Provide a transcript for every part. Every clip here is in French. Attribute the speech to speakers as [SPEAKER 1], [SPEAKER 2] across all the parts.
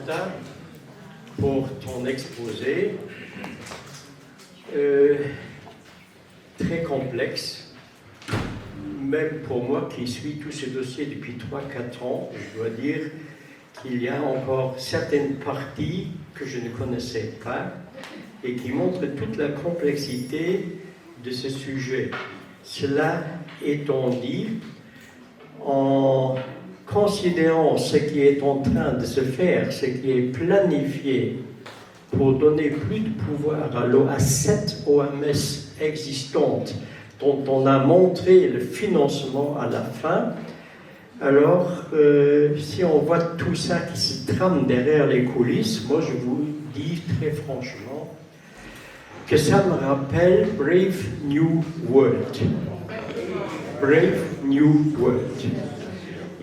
[SPEAKER 1] Martin, pour ton exposé. Très complexe, même pour moi qui suis tous ces dossiers depuis 3-4 ans, je dois dire qu'il y a encore certaines parties que je ne connaissais pas et qui montrent toute la complexité de ce sujet. Cela étant dit, en considérant ce qui est en train de se faire, ce qui est planifié pour donner plus de pouvoir à 7 OMS existantes dont on a montré le financement à la fin, alors si on voit tout ça qui se trame derrière les coulisses, moi je vous dis très franchement que ça me rappelle Brave New World. Brave New World.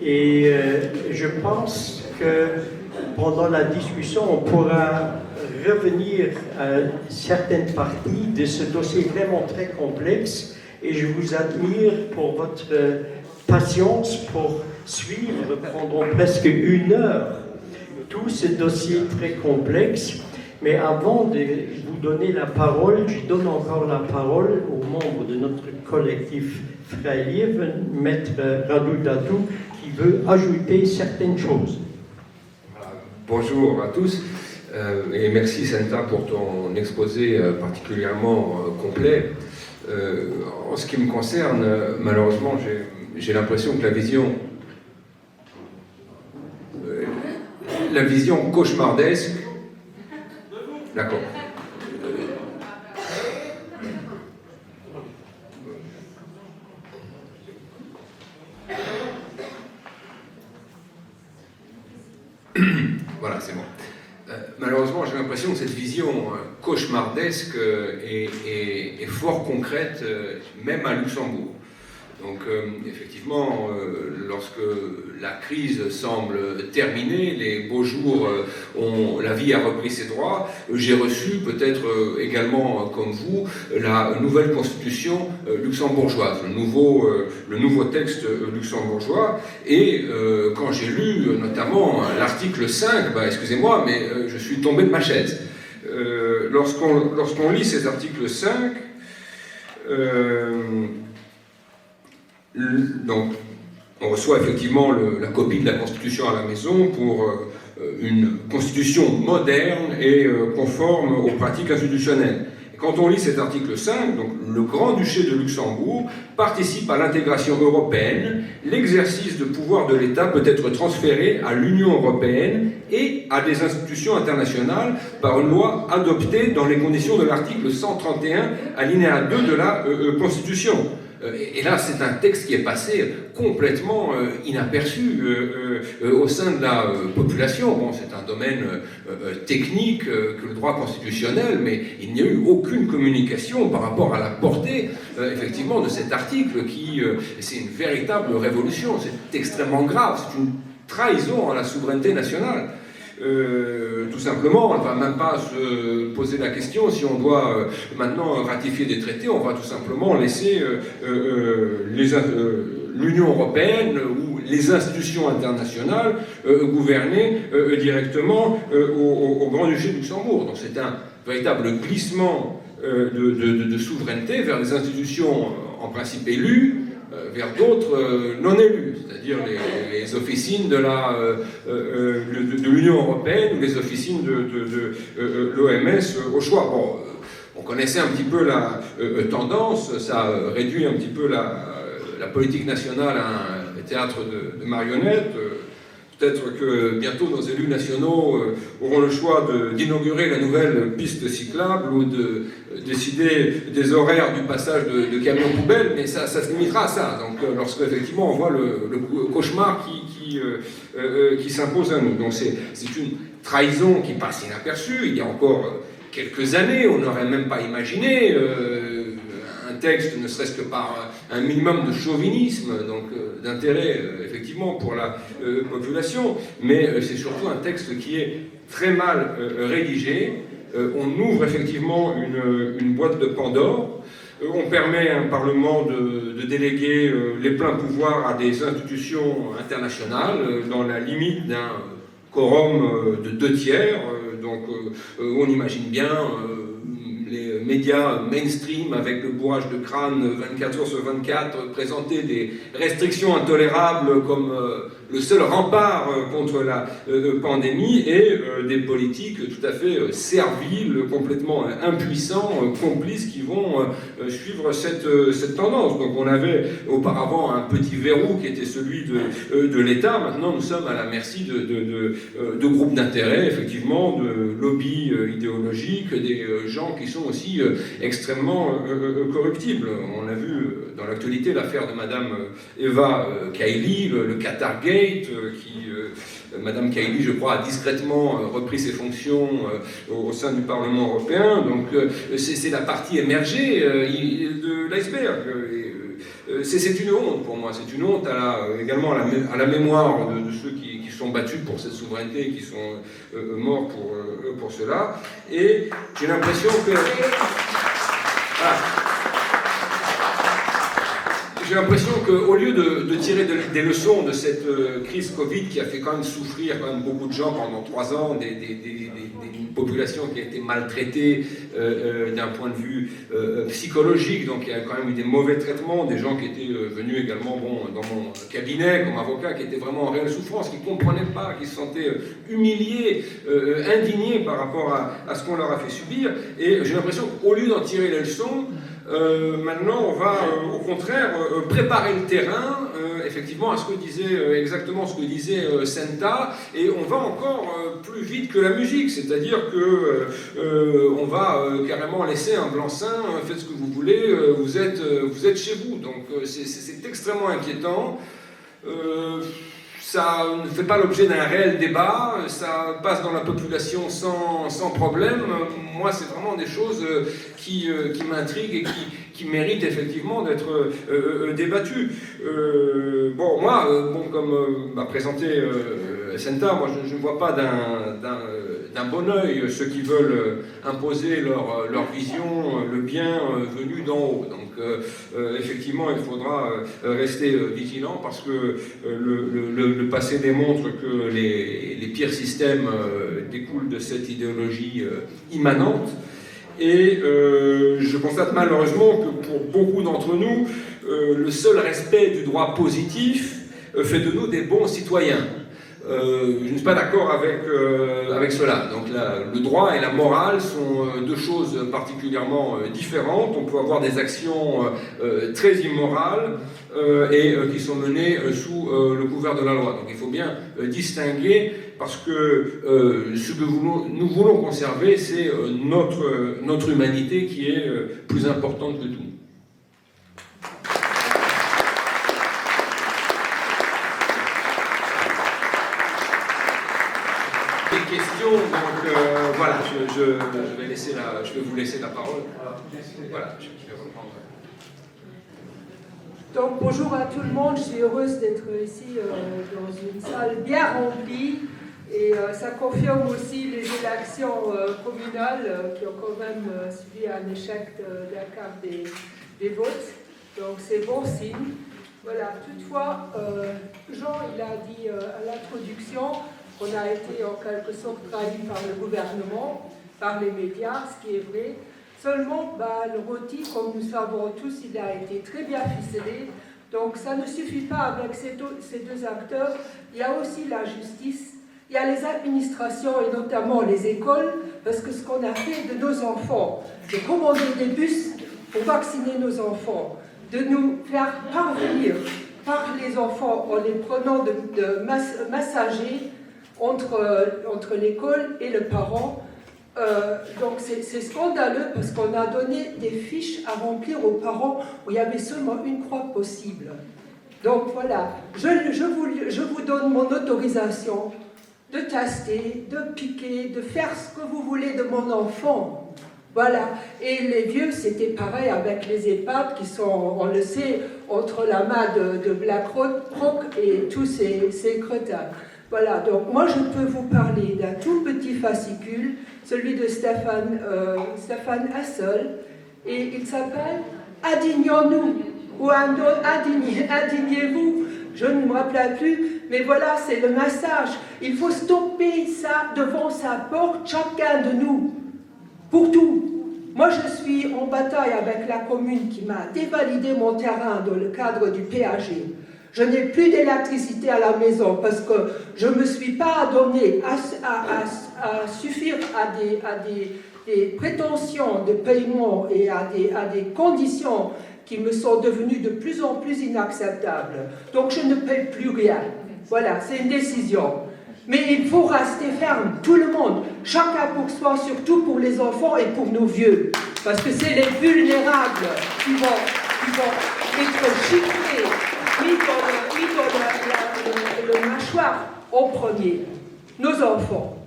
[SPEAKER 1] Et je pense que pendant la discussion, on pourra revenir à certaines parties de ce dossier vraiment très complexe et je vous admire pour votre patience pour suivre pendant presque 1 heure tout ce dossier très complexe. Mais avant de vous donner la parole, je donne encore la parole aux membres de notre collectif Frère, Maître Radu Datou, qui veut ajouter certaines choses.
[SPEAKER 2] Bonjour à tous. Et merci Senta pour ton exposé particulièrement complet. En ce qui me concerne, malheureusement, j'ai l'impression que la vision cauchemardesque. D'accord. Voilà, c'est bon. Malheureusement, j'ai l'impression que cette vision cauchemardesque est fort concrète, même à Luxembourg. Donc, effectivement, lorsque la crise semble terminée, les beaux jours, la vie a repris ses droits, j'ai reçu, peut-être également comme vous, la nouvelle constitution luxembourgeoise, le nouveau texte luxembourgeois. Et quand j'ai lu notamment l'article 5, excusez-moi, mais je suis tombé de ma chaise. Lorsqu'on lit ces articles 5, donc, on reçoit effectivement la copie de la Constitution à la maison pour une Constitution moderne et conforme aux pratiques institutionnelles. Et quand on lit cet article 5, donc, le Grand-Duché de Luxembourg participe à l'intégration européenne, l'exercice de pouvoir de l'État peut être transféré à l'Union européenne et à des institutions internationales par une loi adoptée dans les conditions de l'article 131, alinéa 2 de la Constitution. Et là, c'est un texte qui est passé complètement inaperçu au sein de la population. Bon, c'est un domaine technique que le droit constitutionnel, mais il n'y a eu aucune communication par rapport à la portée, effectivement, de cet article qui, c'est une véritable révolution. C'est extrêmement grave, c'est une trahison à la souveraineté nationale. Tout simplement, on ne va même pas se poser la question si on doit maintenant ratifier des traités, on va tout simplement laisser l'Union européenne ou les institutions internationales gouverner directement au Grand-Duché de Luxembourg. Donc c'est un véritable glissement de souveraineté vers des institutions en principe élues, vers d'autres non élus, c'est-à-dire les officines de l'Union européenne ou les officines de l'OMS au choix. Bon, on connaissait un petit peu la tendance, ça réduit un petit peu la politique nationale à un théâtre de marionnettes. Peut-être que bientôt nos élus nationaux auront le choix d'inaugurer la nouvelle piste cyclable ou de décider des horaires du passage de camions poubelles, mais ça se limitera à ça. Donc lorsque effectivement on voit le cauchemar qui s'impose à nous. Donc c'est une trahison qui passe inaperçue. Il y a encore quelques années, on n'aurait même pas imaginé un texte, ne serait-ce que par un minimum de chauvinisme, donc d'intérêt effectivement pour la population, mais c'est surtout un texte qui est très mal rédigé. On ouvre effectivement une boîte de Pandore. On permet à un Parlement de déléguer les pleins pouvoirs à des institutions internationales dans la limite d'un quorum de 2/3, donc on imagine bien les médias mainstream avec le bourrage de crâne 24 heures sur 24 présenter des restrictions intolérables comme le seul rempart contre la pandémie, et des politiques tout à fait serviles, complètement impuissants, complices, qui vont suivre cette tendance. Donc on avait auparavant un petit verrou qui était celui de l'État. Maintenant nous sommes à la merci de groupes d'intérêt, effectivement, de lobbies idéologiques, des gens qui sont aussi extrêmement corruptibles. On a vu dans l'actualité l'affaire de Madame Eva Kaili, le Qatargate, Madame Kaili, je crois, a discrètement repris ses fonctions au sein du Parlement européen. Donc c'est la partie émergée de l'iceberg. C'est une honte pour moi, c'est une honte également à la mémoire de ceux qui sont battus pour cette souveraineté, qui sont morts pour cela. Et j'ai l'impression que... Voilà. J'ai l'impression qu'au lieu de tirer des leçons de cette crise Covid, qui a fait quand même souffrir beaucoup de gens pendant 3 ans, une population qui a été maltraitée d'un point de vue psychologique, donc il y a quand même eu des mauvais traitements, des gens qui étaient venus également dans mon cabinet comme avocat, qui étaient vraiment en réelle souffrance, qui ne comprenaient pas, qui se sentaient humiliés, indignés par rapport à ce qu'on leur a fait subir. Et j'ai l'impression qu'au lieu d'en tirer les leçons, maintenant on va au contraire préparer le terrain effectivement à exactement ce que disait Senta, et on va encore plus vite que la musique, c'est-à-dire que on va carrément laisser un blanc-seing, faites ce que vous voulez, vous êtes chez vous. Donc c'est extrêmement inquiétant. Ça ne fait pas l'objet d'un réel débat, ça passe dans la population sans problème. Moi, c'est vraiment des choses qui m'intriguent et qui méritent effectivement d'être débattues. Comme m'a présenté Senta, moi je ne vois pas d'un bon œil ceux qui veulent imposer leur vision, le bien venu d'en haut. Donc effectivement, il faudra rester vigilant, parce que le passé démontre que les pires systèmes découlent de cette idéologie immanente. Et je constate malheureusement que pour beaucoup d'entre nous, le seul respect du droit positif fait de nous des bons citoyens. Je ne suis pas d'accord avec cela. Donc le droit et la morale sont deux choses particulièrement différentes. On peut avoir des actions très immorales et qui sont menées sous le couvert de la loi. Donc il faut bien distinguer, parce que ce que nous voulons conserver, c'est notre humanité qui est plus importante que tout. Questions, donc voilà, je vais vous laisser la parole. Voilà, je vais reprendre.
[SPEAKER 3] Donc bonjour à tout le monde, je suis heureuse d'être ici dans une salle bien remplie, et ça confirme aussi les élections communales qui ont quand même subi un échec d'un quart des votes, donc c'est bon signe. Voilà, toutefois, Jean il a dit à l'introduction qu'on a été en quelque sorte trahi par le gouvernement, par les médias, ce qui est vrai. Seulement, le rôti, comme nous savons tous, il a été très bien ficelé. Donc ça ne suffit pas avec ces deux acteurs. Il y a aussi la justice, il y a les administrations et notamment les écoles, parce que ce qu'on a fait de nos enfants, de commander des bus pour vacciner nos enfants, de nous faire parvenir par les enfants en les prenant de massager entre l'école et le parent. Donc c'est scandaleux, parce qu'on a donné des fiches à remplir aux parents où il y avait seulement une croix possible. Donc voilà, je vous donne mon autorisation de tester, de piquer, de faire ce que vous voulez de mon enfant. Voilà. Et les vieux, c'était pareil avec les EHPAD qui sont, on le sait, entre la main de BlackRock et tous ces crétins. Voilà, donc moi je peux vous parler d'un tout petit fascicule, celui de Stéphane Hassel, et il s'appelle « Indignons-nous » ou « Indignez-vous ». je ne me rappelle plus, mais voilà, c'est le message. Il faut stopper ça devant sa porte, chacun de nous, pour tout. Moi, je suis en bataille avec la commune qui m'a dévalidé mon terrain dans le cadre du PAG. Je n'ai plus d'électricité à la maison parce que je ne me suis pas donné à suffire à des prétentions de paiement et à des conditions qui me sont devenues de plus en plus inacceptables. Donc je ne paie plus rien. Voilà, c'est une décision. Mais il faut rester ferme, tout le monde, chacun pour soi, surtout pour les enfants et pour nos vieux. Parce que c'est les vulnérables qui vont être chiffrés, mis dans le mâchoire au premier. Nos enfants.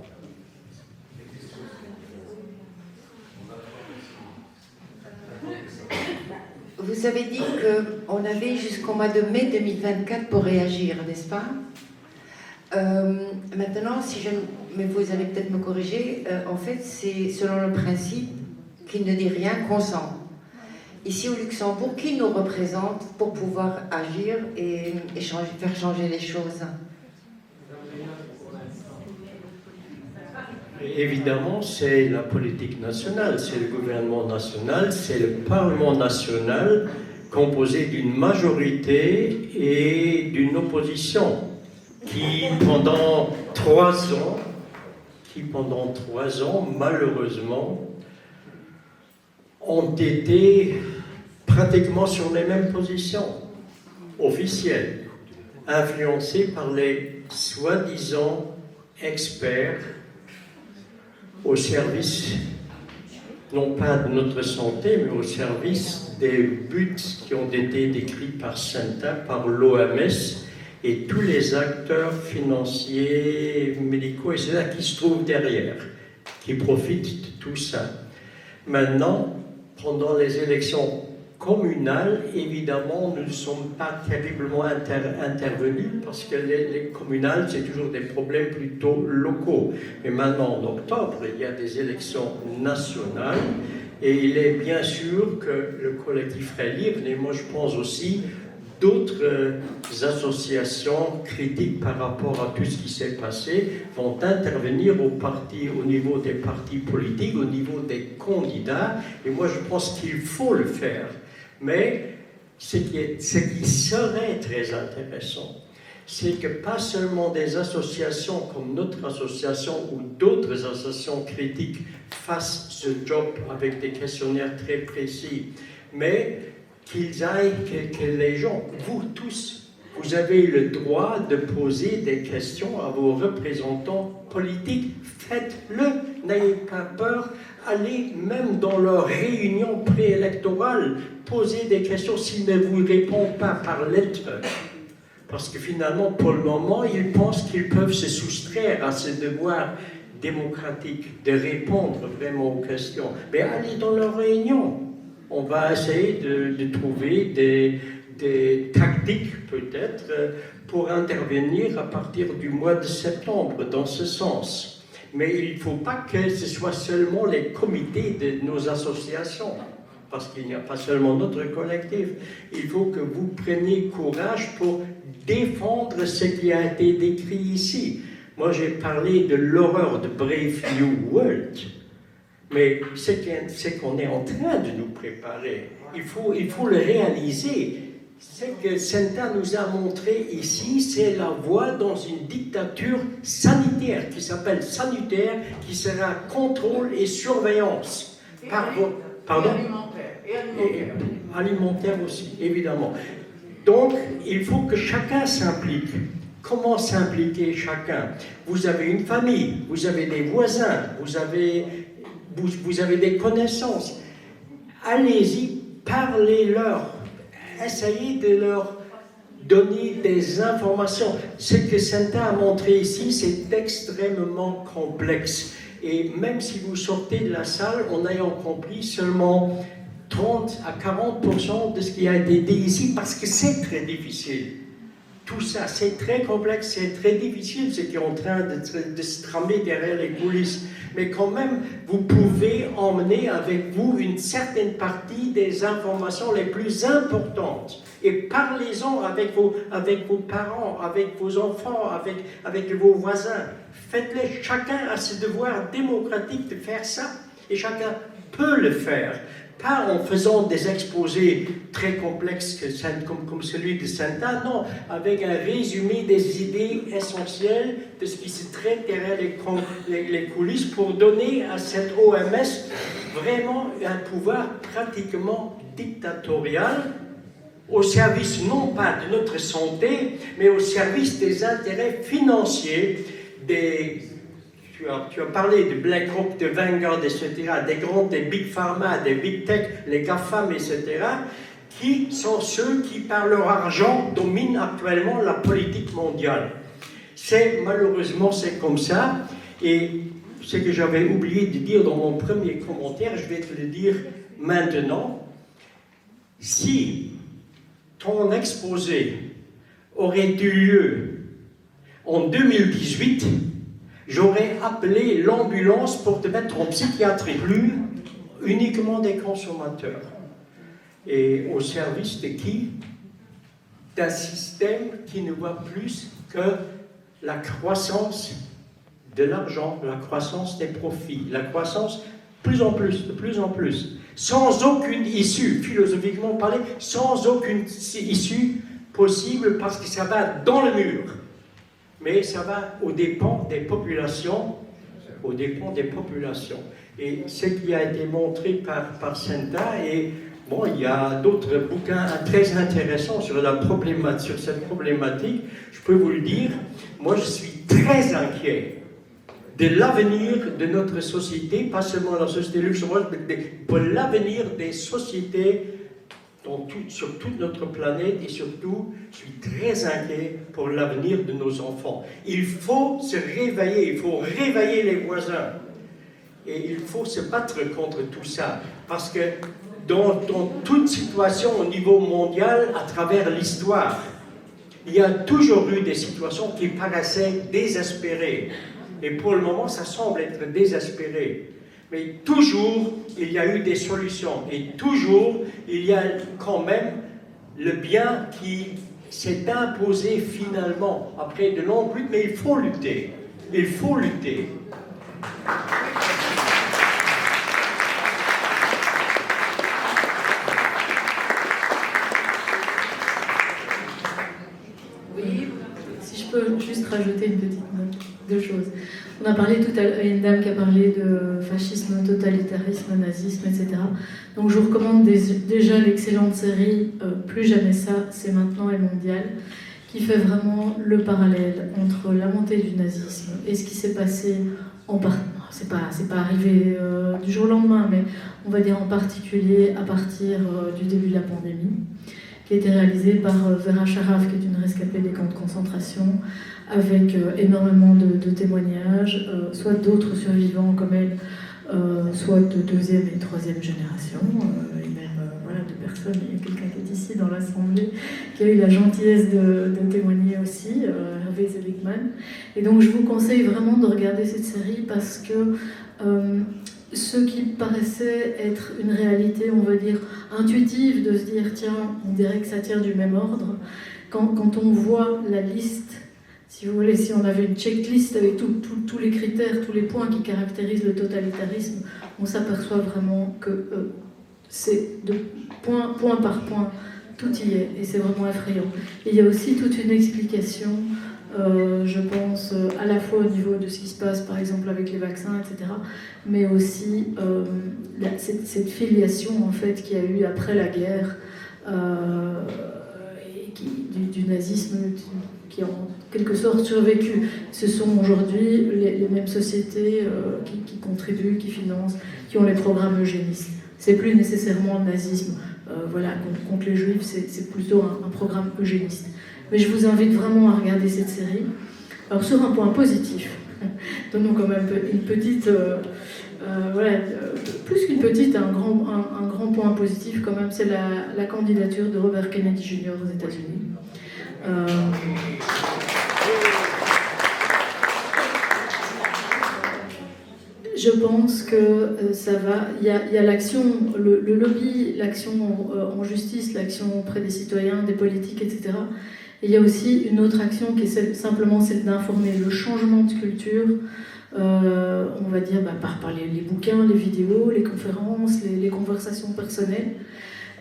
[SPEAKER 4] Vous avez dit qu'on avait jusqu'au mois de mai 2024 pour réagir, n'est-ce pas? Maintenant, mais vous allez peut-être me corriger, en fait, c'est selon le principe qui ne dit rien, consent. Ici au Luxembourg, qui nous représente pour pouvoir agir et faire changer les choses?
[SPEAKER 1] Évidemment, c'est la politique nationale, c'est le gouvernement national, c'est le Parlement national composé d'une majorité et d'une opposition qui, pendant 3 ans, malheureusement, ont été pratiquement sur les mêmes positions officielles, influencées par les soi-disant experts au service, non pas de notre santé, mais au service des buts qui ont été décrits par Senta, par l'OMS et tous les acteurs financiers, médicaux, et c'est là qui se trouvent derrière, qui profitent de tout ça. Maintenant, pendant les élections communales, évidemment, nous ne sommes pas terriblement intervenus parce que les communales, c'est toujours des problèmes plutôt locaux. Mais maintenant, en octobre, il y a des élections nationales et il est bien sûr que le collectif Frères Libres, et moi je pense aussi d'autres associations critiques par rapport à tout ce qui s'est passé, vont intervenir au niveau des partis politiques, au niveau des candidats, et moi je pense qu'il faut le faire. Mais ce qui serait très intéressant, c'est que pas seulement des associations comme notre association ou d'autres associations critiques fassent ce job avec des questionnaires très précis, mais qu'ils aillent, que les gens, vous tous, vous avez le droit de poser des questions à vos représentants politiques. Faites-le, n'ayez pas peur, allez même dans leurs réunions préélectorales, poser des questions s'ils ne vous répondent pas par lettre. Parce que finalement, pour le moment, ils pensent qu'ils peuvent se soustraire à ce devoir démocratique de répondre vraiment aux questions. Mais allez dans leurs réunions. On va essayer de trouver des tactiques, peut-être, pour intervenir à partir du mois de septembre, dans ce sens. Mais il ne faut pas que ce soit seulement les comités de nos associations, parce qu'il n'y a pas seulement notre collectif. Il faut que vous preniez courage pour défendre ce qui a été décrit ici. Moi, j'ai parlé de l'horreur de Brave New World. Mais ce qu'on est en train de nous préparer, il faut le réaliser. Ce que Senta nous a montré ici, c'est la voie dans une dictature sanitaire qui s'appelle sanitaire, qui sera contrôle et surveillance. Pardon? Et alimentaire aussi, évidemment. Donc, il faut que chacun s'implique. Comment s'impliquer chacun? Vous avez une famille, vous avez des voisins, vous avez des connaissances. Allez-y, parlez-leur. Essayez de leur donner des informations. Ce que Senta a montré ici, c'est extrêmement complexe. Et même si vous sortez de la salle en ayant compris seulement 30 à 40% de ce qui a été dit ici, parce que c'est très difficile. tout ça, c'est très complexe, c'est très difficile ce qui est en train de se tramer derrière les coulisses. Mais quand même, vous pouvez emmener avec vous une certaine partie des informations les plus importantes. Et parlez-en avec vos parents, avec vos enfants, avec vos voisins. Faites-les, chacun a ce devoir démocratique de faire ça. Et chacun peut le faire. Pas en faisant des exposés très complexes comme celui de Sainte-Anne, non, avec un résumé des idées essentielles de ce qui se traite derrière les coulisses pour donner à cette OMS vraiment un pouvoir pratiquement dictatorial au service non pas de notre santé, mais au service des intérêts financiers Tu as parlé de BlackRock, de Vanguard, etc., des Big Pharma, des Big Tech, les GAFAM, etc., qui sont ceux qui, par leur argent, dominent actuellement la politique mondiale. Malheureusement, c'est comme ça. Et ce que j'avais oublié de dire dans mon premier commentaire, je vais te le dire maintenant. Si ton exposé aurait eu lieu en 2018, j'aurais appelé l'ambulance pour te mettre en psychiatrie, plus uniquement des consommateurs. Et au service de qui? D'un système qui ne voit plus que la croissance de l'argent, la croissance des profits, la croissance de plus en plus, sans aucune issue, philosophiquement parlé, sans aucune issue possible, parce que ça va dans le mur. Mais ça va aux dépens des populations, Et ce qui a été montré par Senta, et bon, il y a d'autres bouquins très intéressants sur cette problématique, je peux vous le dire, moi je suis très inquiet de l'avenir de notre société, pas seulement la société luxembourgeoise, mais pour l'avenir des sociétés sur toute notre planète, et surtout, je suis très inquiet pour l'avenir de nos enfants. Il faut se réveiller, il faut réveiller les voisins. Et il faut se battre contre tout ça. Parce que dans toute situation au niveau mondial, à travers l'histoire, il y a toujours eu des situations qui paraissaient désespérées. Et pour le moment, ça semble être désespéré. Mais toujours, il y a eu des solutions. Et toujours, il y a quand même le bien qui s'est imposé finalement, après de longues luttes. Mais il faut lutter. Il faut lutter.
[SPEAKER 5] Oui, si je peux juste rajouter une petite note, deux choses. On a parlé tout à l'heure, il y a une dame qui a parlé de fascisme, totalitarisme, nazisme, etc. Donc je vous recommande déjà l'excellente série Plus jamais ça, c'est maintenant et mondial, qui fait vraiment le parallèle entre la montée du nazisme et ce qui s'est passé en partie. C'est pas arrivé du jour au lendemain, mais on va dire en particulier à partir du début de la pandémie, qui a été réalisée par Vera Sharaf, qui est une rescapée des camps de concentration, avec énormément de témoignages, soit d'autres survivants comme elle, soit de deuxième et troisième génération, et même de personnes. Il y a quelqu'un qui est ici dans l'Assemblée, qui a eu la gentillesse de témoigner aussi, Hervé Seligman. Et donc je vous conseille vraiment de regarder cette série parce que ce qui paraissait être une réalité, on va dire, intuitive, de se dire, tiens, on dirait que ça tient du même ordre, quand on voit la liste, si vous voulez, si on avait une checklist avec tous les critères, tous les points qui caractérisent le totalitarisme, on s'aperçoit vraiment que c'est de point par point, tout y est, et c'est vraiment effrayant. Et il y a aussi toute une explication, je pense, à la fois au niveau de ce qui se passe, par exemple, avec les vaccins, etc., mais aussi cette filiation, en fait, qu'il y a eu après la guerre, du nazisme, qui ont en quelque sorte survécu. Ce sont aujourd'hui les mêmes sociétés qui contribuent, qui financent, qui ont les programmes eugénistes. C'est plus nécessairement le nazisme contre les juifs, c'est plutôt un programme eugéniste. Mais je vous invite vraiment à regarder cette série. Alors sur un point positif, donnons quand même une petite, plus qu'une petite, un grand point positif quand même, c'est la candidature de Robert Kennedy Jr. aux États-Unis. Je pense que ça va. Il y a l'action, le lobby, l'action en justice, l'action auprès des citoyens, des politiques, etc. Et il y a aussi une autre action qui est simplement celle d'informer, le changement de culture, on va dire par les bouquins, les vidéos, les conférences, les conversations personnelles.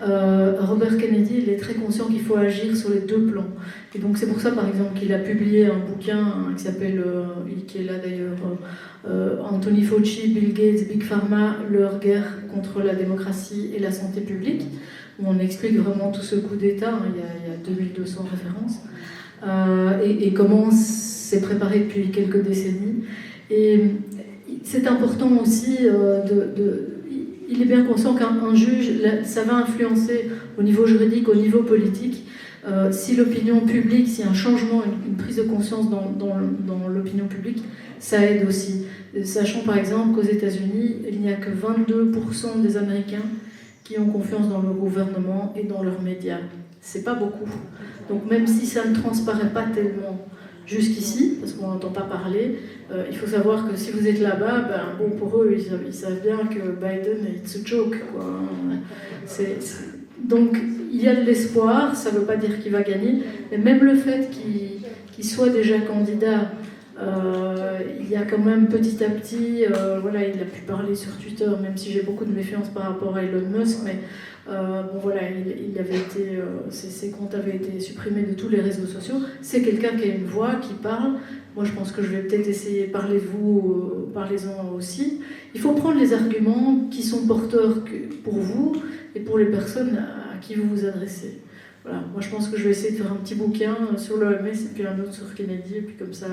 [SPEAKER 5] Robert Kennedy, il est très conscient qu'il faut agir sur les deux plans. Et donc c'est pour ça, par exemple, qu'il a publié un bouquin qui s'appelle, qui est là d'ailleurs, Anthony Fauci, Bill Gates, Big Pharma, leur guerre contre la démocratie et la santé publique, où on explique vraiment tout ce coup d'État, hein, il y a 2200 références, et comment c'est préparé depuis quelques décennies. Et c'est important aussi il est bien conscient qu'un juge, ça va influencer au niveau juridique, au niveau politique. Si l'opinion publique, s'il y a un changement, une prise de conscience dans l'opinion publique, ça aide aussi. Sachant par exemple qu'aux États-Unis, il n'y a que 22% des Américains qui ont confiance dans le gouvernement et dans leurs médias. C'est pas beaucoup. Donc même si ça ne transparaît pas tellement jusqu'ici, parce qu'on n'entend pas parler, il faut savoir que si vous êtes là-bas, bon, pour eux, ils savent bien que Biden, it's a joke, quoi. Donc, il y a de l'espoir, ça ne veut pas dire qu'il va gagner, mais même le fait qu'il soit déjà candidat, il y a quand même petit à petit, voilà, il a pu parler sur Twitter, même si j'ai beaucoup de méfiance par rapport à Elon Musk, mais bon voilà, il avait été, ses comptes avaient été supprimés de tous les réseaux sociaux. C'est quelqu'un qui a une voix, qui parle. Moi, je pense que je vais peut-être essayer de parler de vous, parlez-en aussi. Il faut prendre les arguments qui sont porteurs pour vous et pour les personnes à qui vous vous adressez. Voilà. Moi, je pense que je vais essayer de faire un petit bouquin sur l'OMS et puis un autre sur Kennedy, et puis comme ça,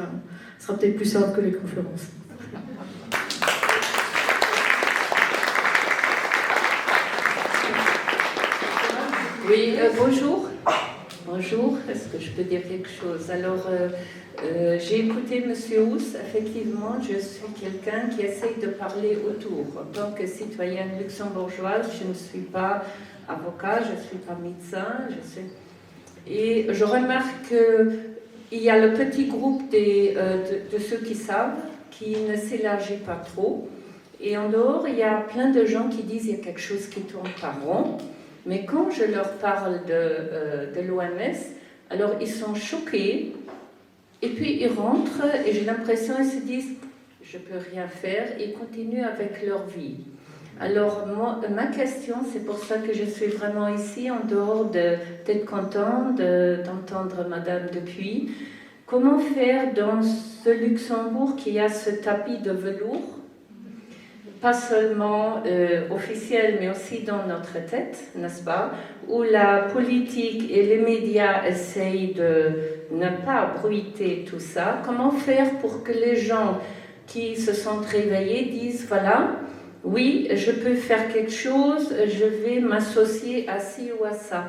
[SPEAKER 5] ce sera peut-être plus simple que les conférences.
[SPEAKER 6] Oui, bonjour. Bonjour, est-ce que je peux dire quelque chose? Alors, j'ai écouté M. Houss. Effectivement, je suis quelqu'un qui essaye de parler autour. En tant que citoyenne luxembourgeoise, je ne suis pas avocat, je ne suis pas médecin. Et je remarque qu'il y a le petit groupe de ceux qui savent, qui ne s'élargit pas trop. Et en dehors, il y a plein de gens qui disent qu'il y a quelque chose qui tourne par rond. Mais quand je leur parle de l'OMS, alors ils sont choqués, et puis ils rentrent, et j'ai l'impression qu'ils se disent « je ne peux rien faire », et ils continuent avec leur vie. Alors moi, ma question, c'est pour ça que je suis vraiment ici, en dehors d'être contente d'entendre Madame Dupuis, comment faire dans ce Luxembourg qui a ce tapis de velours, pas seulement officiel, mais aussi dans notre tête, n'est-ce pas, où la politique et les médias essayent de ne pas bruiter tout ça. Comment faire pour que les gens qui se sont réveillés disent, voilà, oui, je peux faire quelque chose, je vais m'associer à ci ou à ça,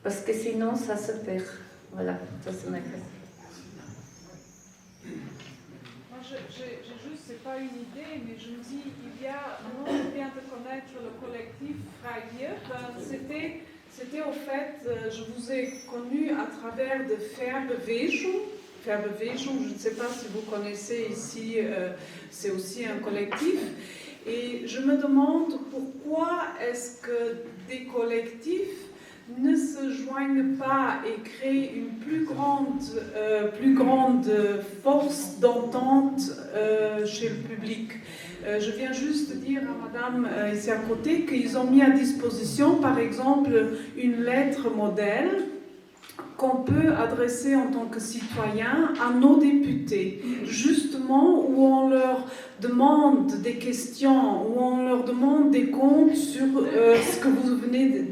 [SPEAKER 6] parce que sinon ça se perd. Voilà, ça c'est ma question.
[SPEAKER 7] C'est pas une idée, mais je me dis, on vient de connaître le collectif Freier. C'était au fait, je vous ai connu à travers de Verbewegung. Verbewegung, je ne sais pas si vous connaissez ici, c'est aussi un collectif. Et je me demande pourquoi est-ce que des collectifs ne se joignent pas et créent une plus grande force d'entente chez le public. Je viens juste dire à madame ici à côté qu'ils ont mis à disposition, par exemple, une lettre modèle qu'on peut adresser en tant que citoyen à nos députés, justement où on leur demande des questions, où on leur demande des comptes sur ce que vous venez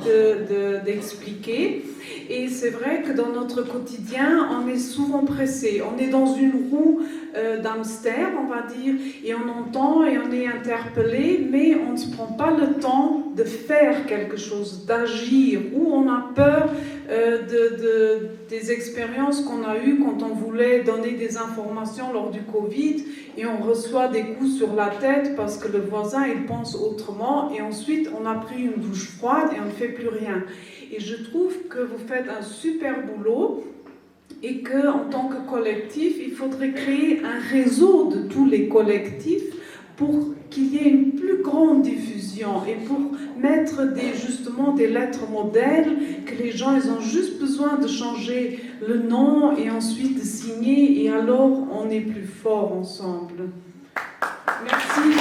[SPEAKER 7] d'expliquer. Et c'est vrai que dans notre quotidien, on est souvent pressé. On est dans une roue d'hamster, on va dire, et on entend et on est interpellé, mais on ne se prend pas le temps de faire quelque chose, d'agir, ou on a peur des expériences qu'on a eues quand on voulait donner des informations lors du Covid, et on reçoit des coups sur la tête parce que le voisin, il pense autrement, et ensuite on a pris une douche froide et on ne fait plus rien. Et je trouve que vous faites un super boulot. et qu'en tant que collectif, il faudrait créer un réseau de tous les collectifs pour qu'il y ait une plus grande diffusion et pour mettre justement des lettres modèles, que les gens ils ont juste besoin de changer le nom et ensuite de signer, et alors on est plus fort ensemble. Merci.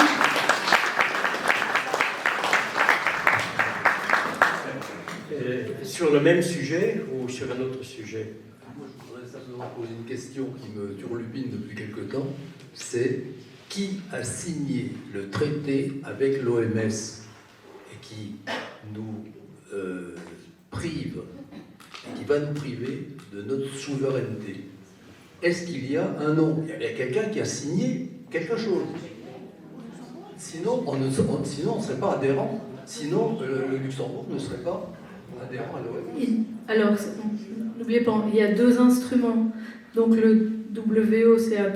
[SPEAKER 1] Sur le même sujet ou sur un autre sujet?
[SPEAKER 8] Je voudrais simplement poser une question qui me turlupine depuis quelque temps. C'est qui a signé le traité avec l'OMS et qui nous prive, et qui va nous priver de notre souveraineté? Est-ce qu'il y a un nom? Il y a quelqu'un qui a signé quelque chose. Sinon, on ne serait pas adhérent. Sinon, le Luxembourg ne serait pas adhérent à l'OMS.
[SPEAKER 5] Alors, n'oubliez pas, il y a 2 instruments. Donc le WOCA+,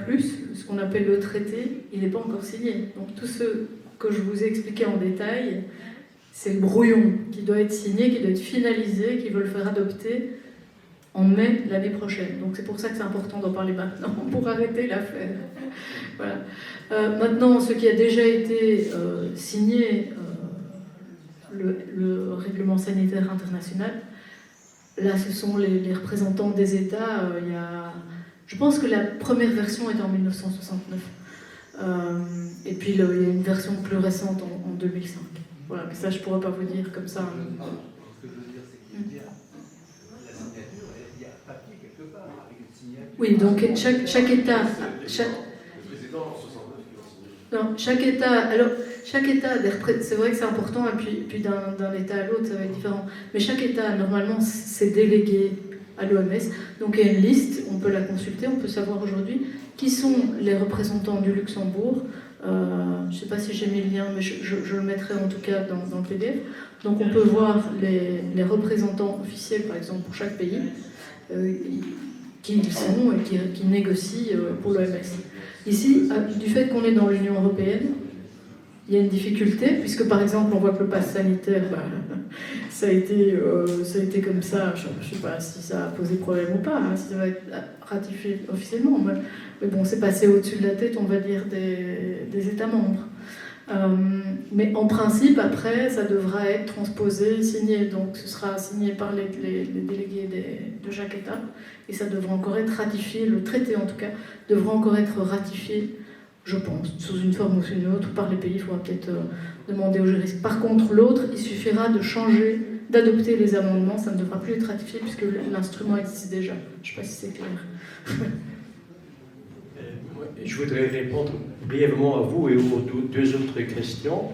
[SPEAKER 5] ce qu'on appelle le traité, il n'est pas encore signé. Donc tout ce que je vous ai expliqué en détail, c'est le brouillon qui doit être signé, qui doit être finalisé, qui veut le faire adopter en mai l'année prochaine. Donc c'est pour ça que c'est important d'en parler maintenant, pour arrêter l'affaire. Voilà. Maintenant, ce qui a déjà été signé, le règlement sanitaire international, là ce sont les représentants des États. Je pense que la première version est en 1969. Et puis il y a une version plus récente en 2005. Voilà, mais ça je ne pourrais pas vous dire comme ça.
[SPEAKER 8] Ce que je veux dire, c'est qu'il y a la signature, il y a un papier quelque part avec une signature.
[SPEAKER 5] Oui, donc chaque État. Non, chaque État, c'est vrai que c'est important, et puis d'un État à l'autre, ça va être différent. Mais chaque État, normalement, c'est délégué à l'OMS. Donc il y a une liste, on peut la consulter, on peut savoir aujourd'hui qui sont les représentants du Luxembourg. Je ne sais pas si j'ai mis le lien, mais je le mettrai en tout cas dans le PDF. Donc on peut voir les représentants officiels, par exemple, pour chaque pays, qui ils sont et qui négocient pour l'OMS. Ici, du fait qu'on est dans l'Union européenne, il y a une difficulté, puisque par exemple, on voit que le pass sanitaire, ça a été comme ça. Je ne sais pas si ça a posé problème ou pas, hein, si ça va être ratifié officiellement. Mais bon, c'est passé au-dessus de la tête, on va dire, des États membres. Mais en principe, après, ça devra être transposé, signé. Donc, ce sera signé par les délégués de chaque État. Et ça devra encore être ratifié, le traité en tout cas, devra encore être ratifié, je pense, sous une forme ou sous une autre, par les pays. Il faudra peut-être demander aux juristes. Par contre, l'autre, il suffira de changer, d'adopter les amendements. Ça ne devra plus être ratifié puisque l'instrument existe déjà. Je ne sais pas si c'est clair.
[SPEAKER 1] Je voudrais répondre brièvement à vous et aux 2 autres questions.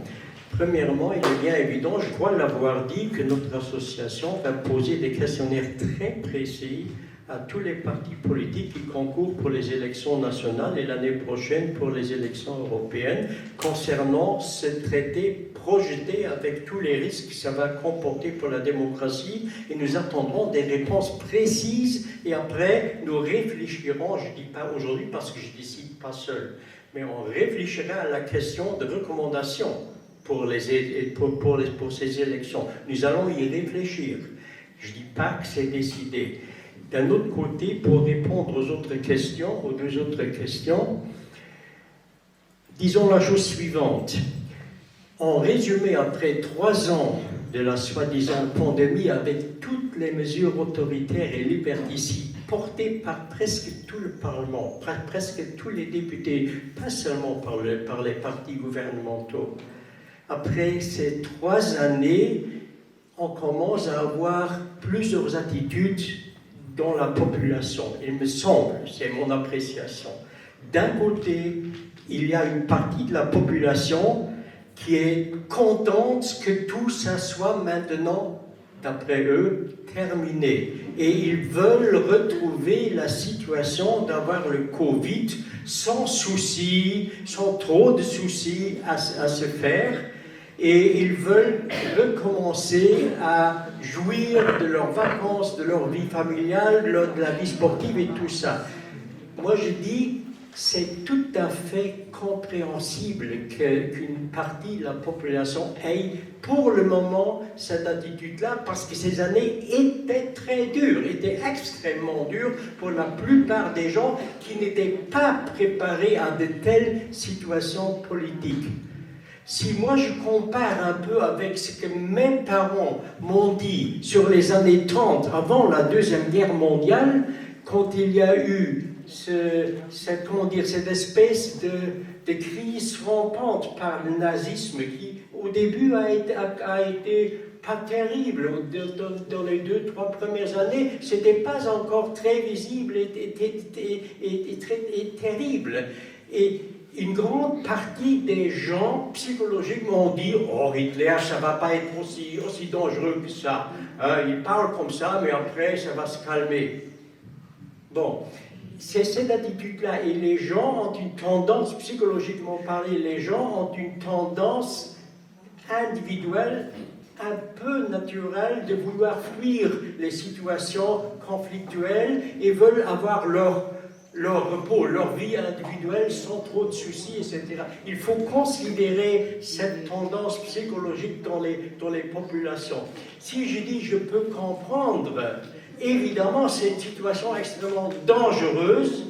[SPEAKER 1] Premièrement, il est bien évident, je crois l'avoir dit, que notre association va poser des questionnaires très précis à tous les partis politiques qui concourent pour les élections nationales et l'année prochaine pour les élections européennes concernant ce traité projeté avec tous les risques que ça va comporter pour la démocratie, et nous attendrons des réponses précises et après nous réfléchirons, je ne dis pas aujourd'hui parce que je ne décide pas seul, mais on réfléchira à la question de recommandation pour ces élections. Nous allons y réfléchir. Je ne dis pas que c'est décidé. D'un autre côté, pour répondre aux 2 autres questions, disons la chose suivante. En résumé, après 3 ans de la soi-disant pandémie, avec toutes les mesures autoritaires et liberticides portées par presque tout le Parlement, par presque tous les députés, pas seulement par les partis gouvernementaux, après ces 3 années, on commence à avoir plusieurs attitudes dans la population, il me semble, c'est mon appréciation. D'un côté, il y a une partie de la population qui est contente que tout ça soit maintenant, d'après eux, terminé. Et ils veulent retrouver la situation d'avoir le Covid sans soucis, sans trop de soucis à se faire. Et ils veulent recommencer à jouir de leurs vacances, de leur vie familiale, de la vie sportive et tout ça. Moi, je dis, c'est tout à fait compréhensible qu'une partie de la population ait pour le moment cette attitude-là, parce que ces années étaient très dures, étaient extrêmement dures pour la plupart des gens qui n'étaient pas préparés à de telles situations politiques. Si moi je compare un peu avec ce que mes parents m'ont dit sur les années 30, avant la Deuxième Guerre mondiale, quand il y a eu cette espèce de crise rampante par le nazisme qui, au début, a été pas terrible. Dans les 2-3 premières années, c'était pas encore très visible et terrible. Et une grande partie des gens, psychologiquement, ont dit « Oh, Hitler, ça va pas être aussi dangereux que ça. Il parle comme ça, mais après, ça va se calmer. » Bon, c'est cette attitude-là. Et les gens ont une tendance, psychologiquement parlé, les gens ont une tendance individuelle, un peu naturelle, de vouloir fuir les situations conflictuelles et veulent avoir leur repos, leur vie individuelle sans trop de soucis, etc. Il faut considérer cette tendance psychologique dans les populations. Si je dis je peux comprendre, évidemment c'est une situation extrêmement dangereuse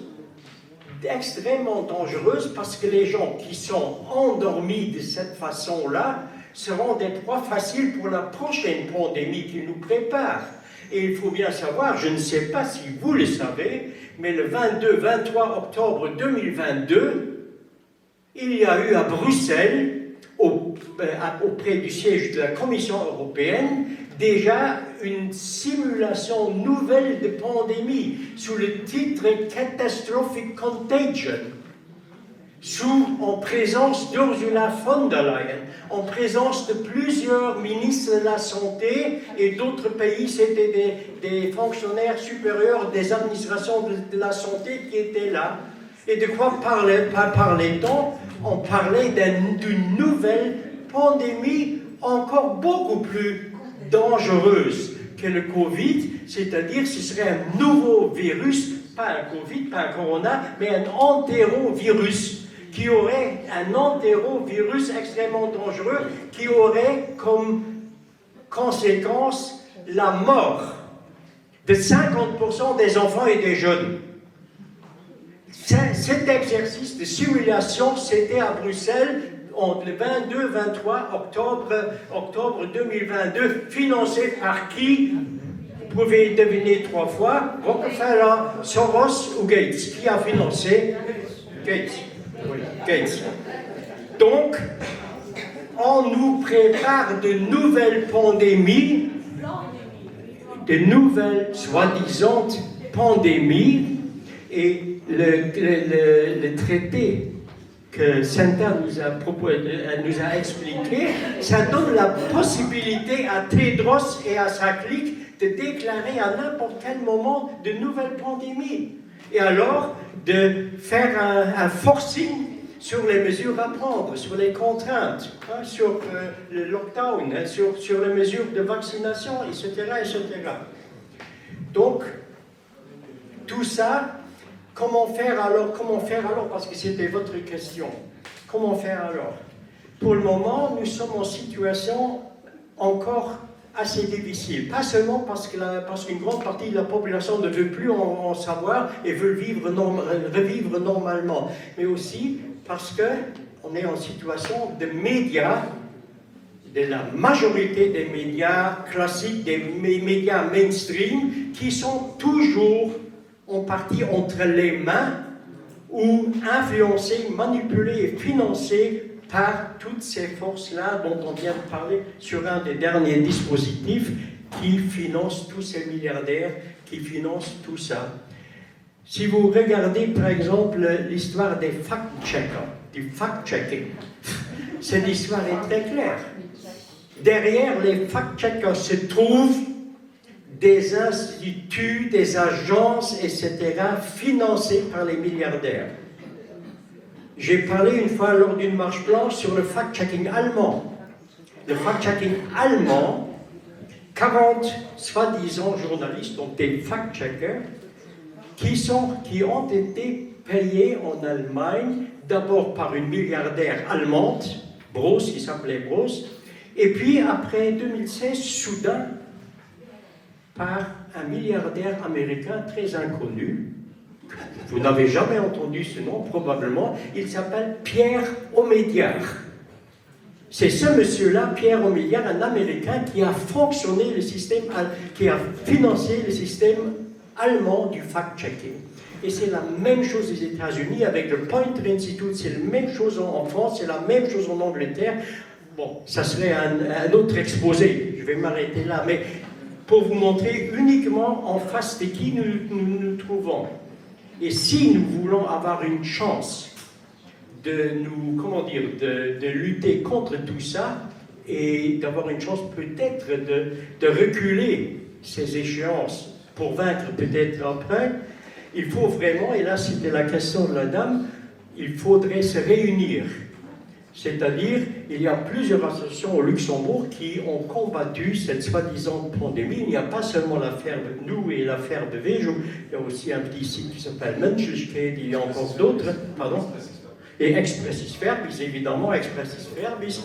[SPEAKER 1] parce que les gens qui sont endormis de cette façon-là seront des proies faciles pour la prochaine pandémie qui nous prépare. Et il faut bien savoir, je ne sais pas si vous le savez, mais le 22-23 octobre 2022, il y a eu à Bruxelles, auprès du siège de la Commission européenne, déjà une simulation nouvelle de pandémie sous le titre Catastrophic Contagion, en présence d'Ursula von der Leyen, en présence de plusieurs ministres de la Santé et d'autres pays, c'était des fonctionnaires supérieurs des administrations de la santé qui étaient là. Et de quoi parlait-on? On parlait d'une nouvelle pandémie encore beaucoup plus dangereuse que le Covid, c'est-à-dire ce serait un nouveau virus, pas un Covid, pas un corona, mais un entérovirus, qui aurait un entérovirus extrêmement dangereux, qui aurait comme conséquence la mort de 50% des enfants et des jeunes. Cet exercice de simulation, c'était à Bruxelles entre le 22-23 octobre 2022, financé par qui? Vous pouvez deviner 3 fois, Rockefeller, Soros ou Gates. Qui a financé? Gates. Oui, Gates. Donc, on nous prépare de nouvelles pandémies, de nouvelles soi-disant pandémies, et le traité que Santa nous a expliqué, ça donne la possibilité à Tedros et à sa clique de déclarer à n'importe quel moment de nouvelles pandémies. Et alors, de faire un forcing sur les mesures à prendre, sur les contraintes, sur le lockdown, sur les mesures de vaccination, etc., etc. Donc, tout ça, comment faire alors? Parce que c'était votre question. Comment faire alors? Pour le moment, nous sommes en situation encore assez difficile. Pas seulement parce qu'une grande partie de la population ne veut plus en savoir et veut revivre normalement, mais aussi parce qu'on est en situation de médias, de la majorité des médias classiques, des médias mainstream, qui sont toujours en partie entre les mains ou influencés, manipulés et financés par toutes ces forces-là dont on vient de parler sur un des derniers dispositifs qui financent tous ces milliardaires, qui financent tout ça. Si vous regardez par exemple l'histoire des fact-checkers, du fact-checking, cette histoire est très claire. Derrière les fact-checkers se trouvent des instituts, des agences, etc., financés par les milliardaires. J'ai parlé une fois lors d'une marche blanche sur le fact-checking allemand. Le fact-checking allemand, 40 soi-disant journalistes, donc des fact-checkers, qui ont été payé en Allemagne, d'abord par une milliardaire allemande, Bros, qui s'appelait Bros, et puis après 2016, soudain, par un milliardaire américain très inconnu. Vous n'avez jamais entendu ce nom, probablement. Il s'appelle Pierre Omidyar. C'est ce monsieur-là, Pierre Omidyar, un Américain qui a fonctionné le système, qui a financé le système allemand du fact-checking. Et c'est la même chose aux États-Unis avec le Poynter Institute, c'est la même chose en France, c'est la même chose en Angleterre. Bon, ça serait un autre exposé, je vais m'arrêter là, mais pour vous montrer uniquement en face de qui nous trouvons. Et si nous voulons avoir une chance de lutter contre tout ça et d'avoir une chance peut-être de reculer ces échéances pour vaincre peut-être après, il faut vraiment, et là c'était la question de la dame, il faudrait se réunir. C'est-à-dire, il y a plusieurs associations au Luxembourg qui ont combattu cette soi-disant pandémie. Il n'y a pas seulement l'affaire de nous et l'affaire de Vejo, il y a aussi un petit site qui s'appelle Menschlichkeit, il y a encore d'autres, pardon, et Expressis Verbis, évidemment, Expressis Verbis.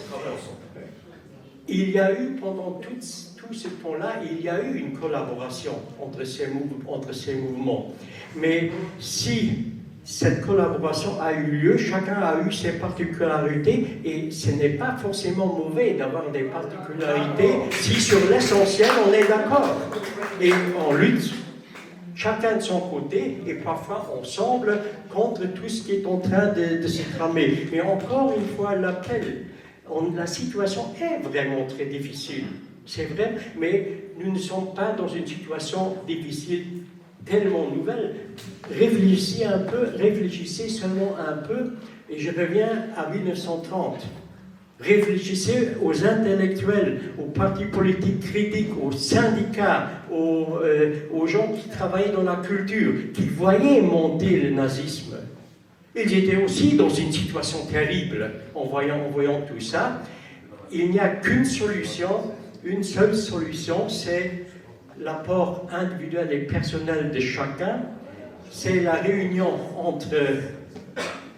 [SPEAKER 1] Il y a eu, pendant tout ce temps-là, il y a eu une collaboration entre ces mouvements. Mais si cette collaboration a eu lieu, chacun a eu ses particularités, et ce n'est pas forcément mauvais d'avoir des particularités si sur l'essentiel on est d'accord. Et on lutte, chacun de son côté, et parfois ensemble, contre tout ce qui est en train de se tramer. Mais encore une fois, l'appel, la situation est vraiment très difficile. C'est vrai, mais nous ne sommes pas dans une situation difficile tellement nouvelle. Réfléchissez seulement un peu, et je reviens à 1930. Réfléchissez aux intellectuels, aux partis politiques critiques, aux syndicats, aux gens qui travaillaient dans la culture, qui voyaient monter le nazisme. Ils étaient aussi dans une situation terrible en voyant tout ça. Il n'y a qu'une solution, une seule solution, c'est l'apport individuel et personnel de chacun, c'est la réunion entre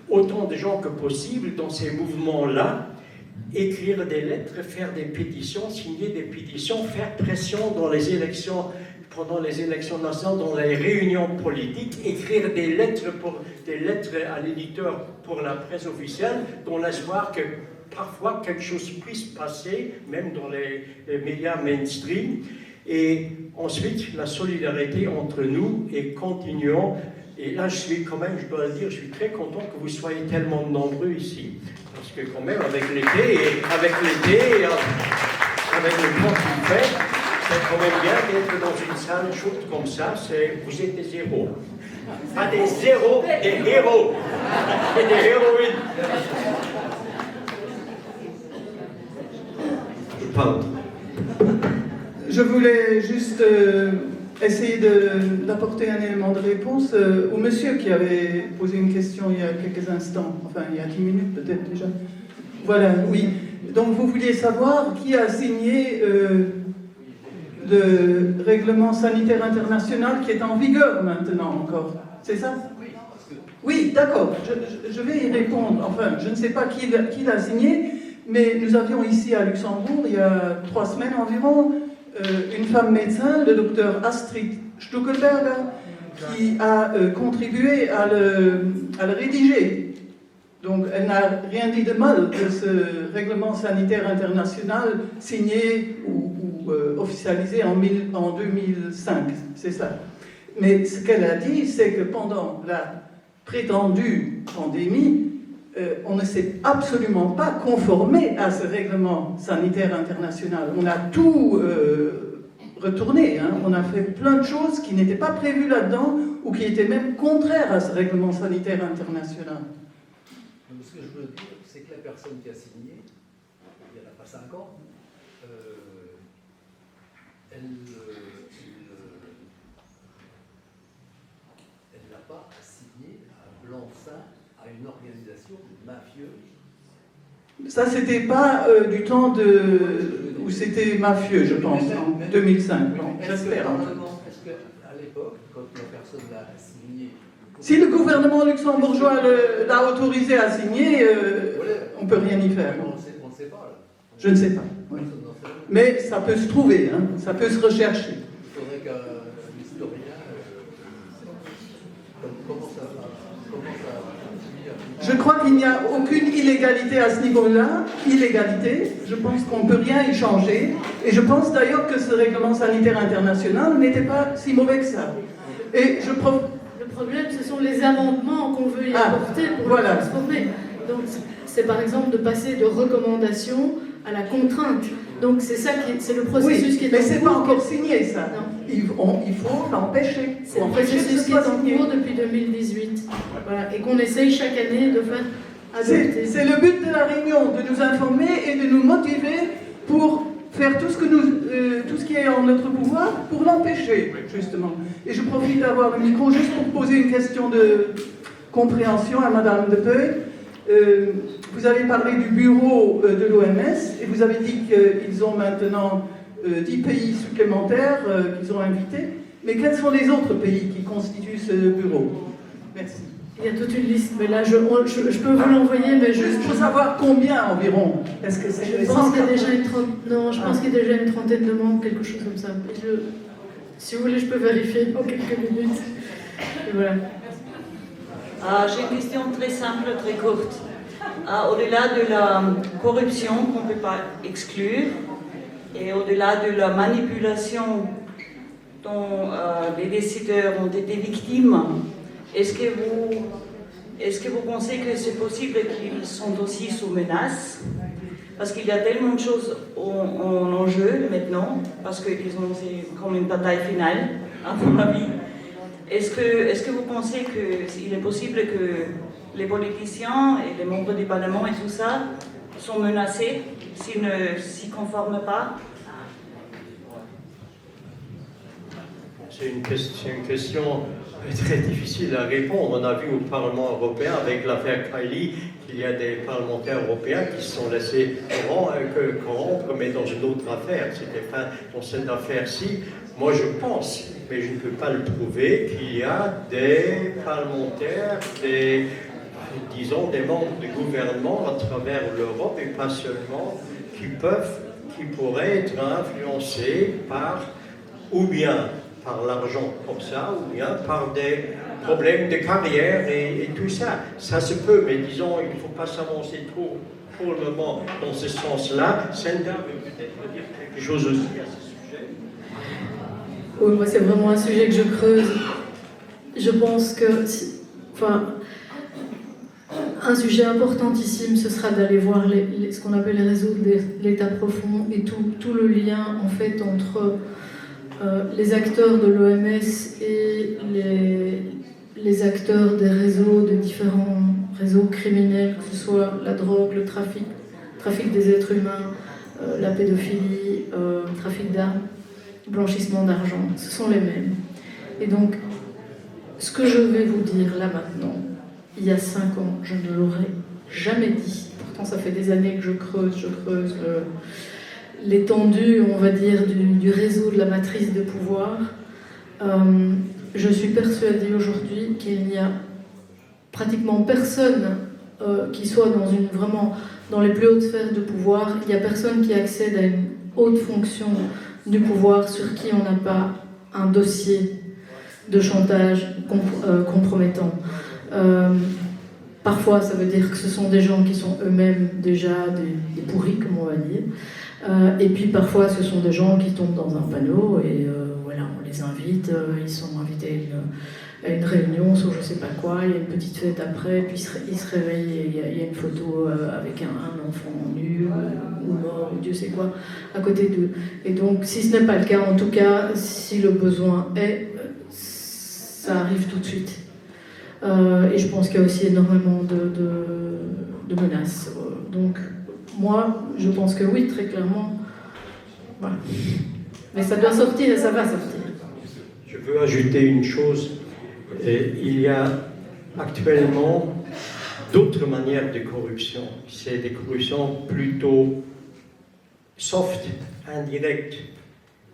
[SPEAKER 1] autant de gens que possible dans ces mouvements-là, écrire des lettres, faire des pétitions, signer des pétitions, faire pression dans les élections, pendant les élections nationales, dans les réunions politiques, écrire des lettres à l'éditeur pour la presse officielle, dans l'espoir que parfois quelque chose puisse passer, même dans les médias mainstream. Et ensuite, la solidarité entre nous, et continuons. Et là, je dois le dire, je suis très content que vous soyez tellement nombreux ici. Parce que quand même, avec l'été, et avec le temps qu'il fait, c'est quand même bien d'être dans une salle chaude comme ça. Vous êtes des héros. Pas des zéros, des héros. Et des héroïnes. Je parle.
[SPEAKER 9] Je voulais juste essayer d'apporter un élément de réponse au monsieur qui avait posé une question il y a quelques instants, enfin il y a 10 minutes peut-être déjà. Voilà, oui. Donc vous vouliez savoir qui a signé le règlement sanitaire international qui est en vigueur maintenant encore, c'est ça? Oui, d'accord, je vais y répondre. Enfin, je ne sais pas qui l'a signé, mais nous avions ici à Luxembourg, il y a 3 semaines environ, une femme médecin, le docteur Astrid Stuckelberger, qui a contribué à le rédiger. Donc elle n'a rien dit de mal de ce règlement sanitaire international signé ou officialisé en 2005, c'est ça. Mais ce qu'elle a dit, c'est que pendant la prétendue pandémie, on ne s'est absolument pas conformé à ce règlement sanitaire international. On a tout retourné, hein. On a fait plein de choses qui n'étaient pas prévues là-dedans ou qui étaient même contraires à ce règlement sanitaire international.
[SPEAKER 8] Ce que je veux dire, c'est que la personne qui a signé, il n'y en a pas 5 ans, elle n'a pas signé un blanc-seing à une organisation mafieuse.
[SPEAKER 9] Ça, c'était pas du temps où c'était mafieux, je pense, en 2005. J'espère.
[SPEAKER 8] Est-ce qu'à l'époque, quand la personne a signé
[SPEAKER 9] Si le gouvernement luxembourgeois l'a autorisé à signer, on ne peut rien y faire.
[SPEAKER 8] On ne sait pas. Là.
[SPEAKER 9] Je ne sais pas. Oui. Mais ça peut se trouver, hein, ça peut se rechercher.
[SPEAKER 8] Il faudrait qu'un historien comment ça
[SPEAKER 9] Je crois qu'il n'y a aucune illégalité à ce niveau-là. Illégalité, je pense qu'on ne peut rien y changer. Et je pense d'ailleurs que ce règlement sanitaire international n'était pas si mauvais que ça. Et
[SPEAKER 5] Le problème, ce sont les amendements qu'on veut y apporter pour le transformer. Donc, c'est par exemple de passer de recommandation à la contrainte. Donc, c'est ça c'est le processus qui est en cours.
[SPEAKER 9] Mais c'est pas encore signé, ça.
[SPEAKER 5] Non.
[SPEAKER 9] Il faut l'empêcher.
[SPEAKER 5] C'est le processus qui est en cours depuis 2018. Voilà. Et qu'on essaye chaque année de faire adopter.
[SPEAKER 9] C'est le but de la réunion, de nous informer et de nous motiver pour faire tout ce qui est en notre pouvoir pour l'empêcher, justement. Et je profite d'avoir le micro juste pour poser une question de compréhension à Madame de Peuil. Vous avez parlé du bureau de l'OMS et vous avez dit qu'ils ont maintenant 10 pays supplémentaires qu'ils ont invités. Mais quels sont les autres pays qui constituent ce bureau? Merci.
[SPEAKER 5] Il y a toute une liste, mais là, je peux vous l'envoyer, mais
[SPEAKER 9] juste pour savoir combien environ. Est-ce que c'est
[SPEAKER 5] je pense qu'il y a déjà une trentaine de membres, quelque chose comme ça. Si vous voulez, je peux vérifier en quelques minutes. Et voilà.
[SPEAKER 10] J'ai une question très simple, très courte. Au-delà de la corruption qu'on ne peut pas exclure, et au-delà de la manipulation dont les décideurs ont été victimes, est-ce que vous pensez que c'est possible qu'ils sont aussi sous menace? Parce qu'il y a tellement de choses en enjeu maintenant, parce que c'est comme une bataille finale, à mon avis. Est-ce que vous pensez qu'il est possible que les politiciens et les membres du Parlement et tout ça sont menacés s'ils ne s'y conforment pas?
[SPEAKER 1] C'est une question très difficile à répondre. On a vu au Parlement européen, avec l'affaire Kylie, qu'il y a des parlementaires européens qui se sont laissés corrompre, mais dans une autre affaire. C'était pas dans cette affaire-ci. Moi, je pense, mais je ne peux pas le prouver, qu'il y a des parlementaires, disons, des membres du gouvernement à travers l'Europe, et pas seulement, qui pourraient être influencés par, ou bien par l'argent comme ça, ou bien par des problèmes de carrière et tout ça. Ça se peut, mais disons, il ne faut pas s'avancer trop pour le moment dans ce sens-là. Senda veut peut-être dire quelque chose aussi à ce sujet.
[SPEAKER 5] Oui, moi c'est vraiment un sujet que je creuse. Je pense que, un sujet importantissime, ce sera d'aller voir ce qu'on appelle les réseaux de l'état profond et tout le lien en fait entre les acteurs de l'OMS et les acteurs des réseaux, de différents réseaux criminels, que ce soit la drogue, le trafic des êtres humains, la pédophilie, trafic d'armes, blanchissement d'argent, ce sont les mêmes. Et donc, ce que je vais vous dire là maintenant, il y a 5 ans, je ne l'aurais jamais dit. Pourtant, ça fait des années que je creuse l'étendue, on va dire, du réseau de la matrice de pouvoir. Je suis persuadée aujourd'hui qu'il n'y a pratiquement personne qui soit vraiment dans les plus hautes sphères de pouvoir. Il n'y a personne qui accède à une haute fonction du pouvoir sur qui on n'a pas un dossier de chantage compromettant. Parfois, ça veut dire que ce sont des gens qui sont eux-mêmes déjà des pourris, comme on va dire. Et puis parfois, ce sont des gens qui tombent dans un panneau et voilà, on les invite, ils sont invités à une réunion sur je sais pas quoi, il y a une petite fête après, puis ils se réveillent et il y a une photo avec un enfant nu ou mort ou Dieu sait quoi à côté d'eux. Et donc, si ce n'est pas le cas, en tout cas, si le besoin est, ça arrive tout de suite. Et je pense qu'il y a aussi énormément de menaces. Donc, moi, je pense que oui, très clairement. Voilà. Mais ça doit sortir et ça va sortir.
[SPEAKER 1] Je veux ajouter une chose. Il y a actuellement d'autres manières de corruption. C'est des corruptions plutôt soft, indirectes,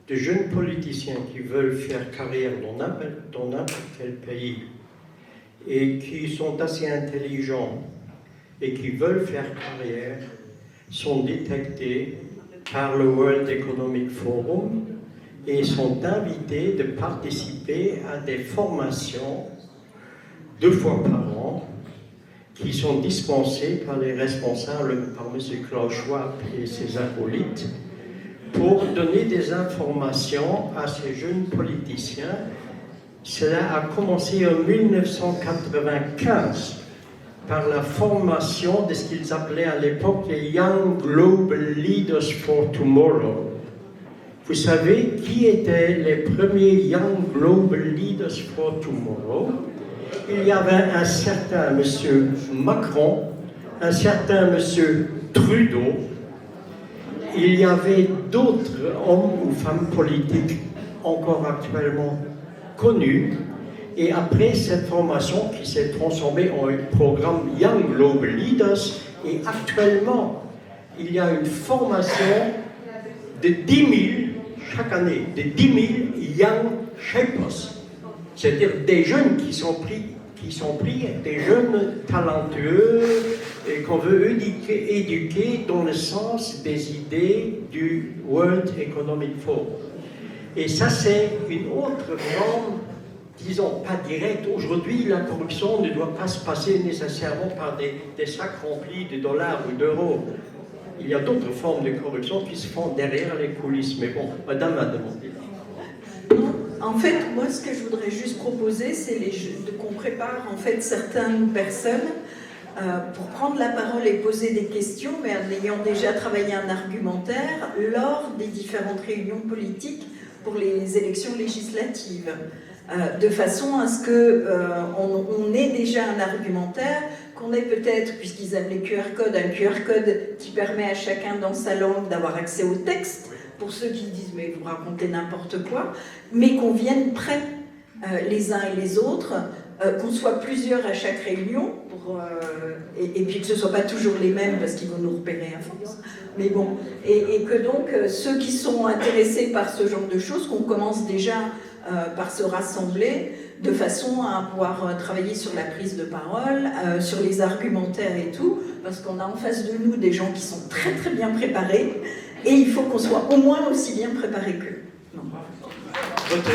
[SPEAKER 1] de jeunes politiciens qui veulent faire carrière dans n'importe quel pays et qui sont assez intelligents et qui veulent faire carrière sont détectés par le World Economic Forum et sont invités de participer à des formations 2 fois par an qui sont dispensées par les responsables, par M. Klaus Schwab et ses acolytes, pour donner des informations à ces jeunes politiciens. Cela a commencé en 1995 par la formation de ce qu'ils appelaient à l'époque les Young Global Leaders for Tomorrow. Vous savez qui étaient les premiers Young Global Leaders for Tomorrow? Il y avait un certain M. Macron, un certain M. Trudeau. Il y avait d'autres hommes ou femmes politiques encore actuellement connus. Et après cette formation qui s'est transformée en un programme Young Global Leaders, et actuellement, il y a une formation de 10 000 chaque année, de 10 000 Young Shapers. C'est-à-dire des jeunes qui sont pris, des jeunes talentueux et qu'on veut éduquer dans le sens des idées du World Economic Forum. Et ça, c'est une autre forme, disons, pas directe. Aujourd'hui, la corruption ne doit pas se passer nécessairement par des sacs remplis de dollars ou d'euros. Il y a d'autres formes de corruption qui se font derrière les coulisses. Mais bon, madame a demandé.
[SPEAKER 11] En fait, moi, ce que je voudrais juste proposer, c'est qu'on prépare en fait certaines personnes pour prendre la parole et poser des questions, mais en ayant déjà travaillé un argumentaire lors des différentes réunions politiques pour les élections législatives, de façon à ce qu'on ait déjà un argumentaire, qu'on ait peut-être, puisqu'ils aiment les QR codes, un QR code qui permet à chacun dans sa langue d'avoir accès au texte, pour ceux qui disent mais vous racontez n'importe quoi, mais qu'on vienne prêts les uns et les autres, qu'on soit plusieurs à chaque réunion, et puis que ce ne soit pas toujours les mêmes parce qu'ils vont nous repérer à force. Mais bon, et que donc ceux qui sont intéressés par ce genre de choses, qu'on commence déjà par se rassembler de façon à pouvoir travailler sur la prise de parole, sur les argumentaires et tout, parce qu'on a en face de nous des gens qui sont très très bien préparés, et il faut qu'on soit au moins aussi bien préparés qu'eux.
[SPEAKER 1] Votre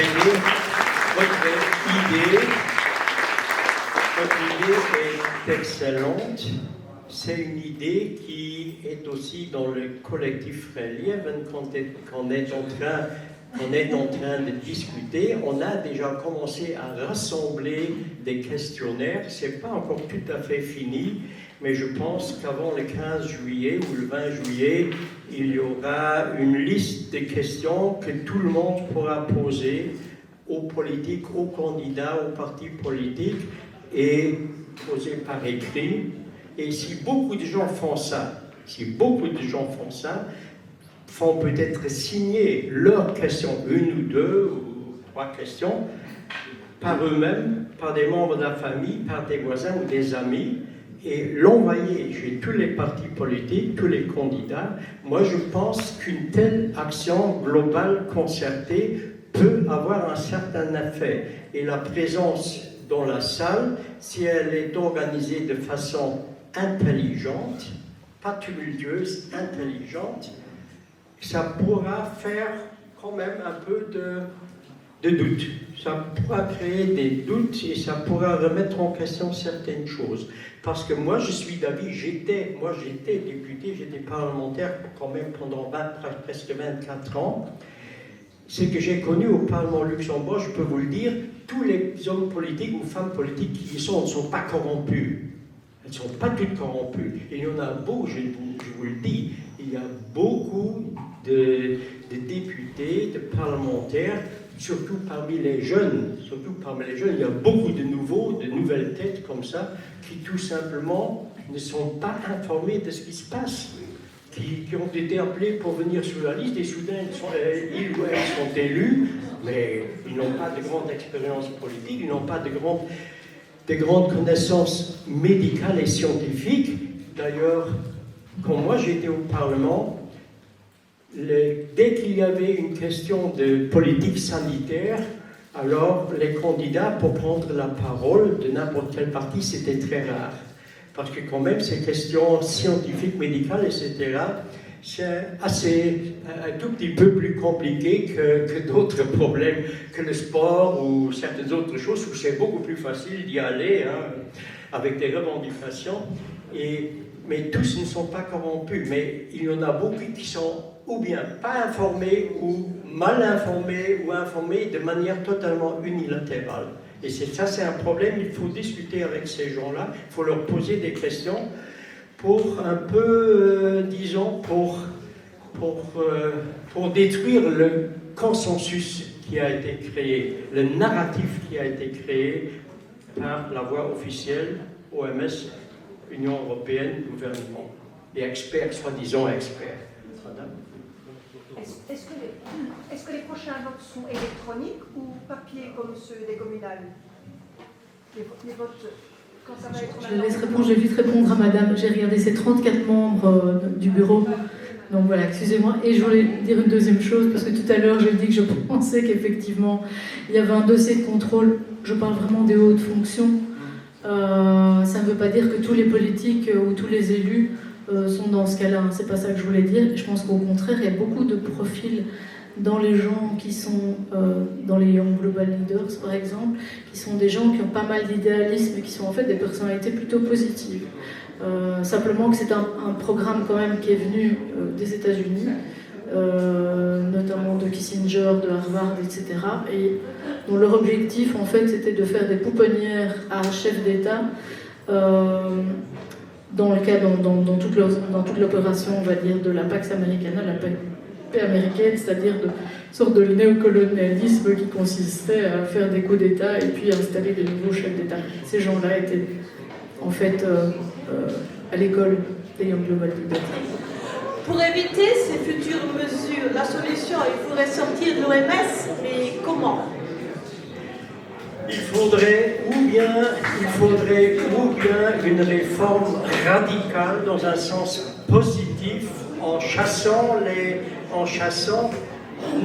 [SPEAKER 1] idée est excellente. C'est une idée qui est aussi dans le collectif Frère-Lieven qu'on est en train de discuter. On a déjà commencé à rassembler des questionnaires. Ce n'est pas encore tout à fait fini, mais je pense qu'avant le 15 juillet ou le 20 juillet, il y aura une liste de questions que tout le monde pourra poser aux politiques, aux candidats, aux partis politiques, et poser par écrit. Et si beaucoup de gens font ça, font peut-être signer leurs questions, 1 ou 2 ou 3 questions, par eux-mêmes, par des membres de la famille, par des voisins ou des amis, et l'envoyer chez tous les partis politiques, tous les candidats. Moi, je pense qu'une telle action globale, concertée, peut avoir un certain effet. Et la présence dans la salle, si elle est organisée de façon intelligente, pas tumultueuse, intelligente, ça pourra faire quand même un peu de doute. Ça pourra créer des doutes et ça pourra remettre en question certaines choses. Parce que moi, je suis d'avis, j'étais député, j'étais parlementaire quand même pendant presque 24 ans. Ce que j'ai connu au Parlement luxembourgeois, je peux vous le dire, tous les hommes politiques ou femmes politiques qui y sont ne sont pas corrompus. Elles ne sont pas toutes corrompues. Et il y en a beaucoup, je vous le dis, il y a beaucoup de députés, de parlementaires, surtout parmi les jeunes, il y a beaucoup de nouvelles têtes comme ça, qui tout simplement ne sont pas informés de ce qui se passe, qui ont été appelés pour venir sur la liste, et soudain ils ou elles sont élus, mais ils n'ont pas de grande expérience politique, ils n'ont pas de grandes connaissances médicales et scientifiques. D'ailleurs, quand moi j'étais au Parlement, dès qu'il y avait une question de politique sanitaire, alors les candidats pour prendre la parole de n'importe quel parti, c'était très rare. Parce que quand même, ces questions scientifiques, médicales, etc., c'est un tout petit peu plus compliqué que d'autres problèmes, que le sport ou certaines autres choses, où c'est beaucoup plus facile d'y aller, hein, avec des revendications. Mais tous ne sont pas corrompus, mais il y en a beaucoup qui sont ou bien pas informés, ou mal informés, ou informés de manière totalement unilatérale. Et ça, c'est un problème, il faut discuter avec ces gens-là, il faut leur poser des questions pour un peu, disons, pour détruire le consensus qui a été créé, le narratif qui a été créé par la voie officielle, OMS, Union européenne, gouvernement, et experts, soi-disant experts. Madame.
[SPEAKER 12] Est-ce que les prochains votes sont électroniques ou papier comme ceux des communales? Les votes, quand ça va être...
[SPEAKER 5] Je laisse répondre, je vais vite répondre à madame. J'ai regardé ces 34 membres du bureau. Donc voilà, excusez-moi. Et je voulais dire une deuxième chose, parce que tout à l'heure, j'ai dit que je pensais qu'effectivement, il y avait un dossier de contrôle. Je parle vraiment des hautes fonctions. Ça ne veut pas dire que tous les politiques ou tous les élus sont dans ce cas-là. C'est pas ça que je voulais dire. Je pense qu'au contraire, il y a beaucoup de profils dans les gens qui sont dans les Young Global Leaders, par exemple, qui sont des gens qui ont pas mal d'idéalisme et qui sont en fait des personnalités plutôt positives. Simplement que c'est un programme quand même qui est venu des États-Unis, notamment de Kissinger, de Harvard, etc. Et dont leur objectif, en fait, c'était de faire des pouponnières à chefs d'État dans toute l'opération, on va dire, de la Pax Americana, la paix américaine, c'est-à-dire de sorte de néocolonialisme qui consistait à faire des coups d'État et puis installer des nouveaux chefs d'État. Ces gens-là étaient en fait à l'école des Young Global Leaders.
[SPEAKER 13] Pour éviter ces futures mesures, la solution, il faudrait sortir de l'OMS, mais comment?
[SPEAKER 1] Il faudrait ou bien une réforme radicale dans un sens positif en chassant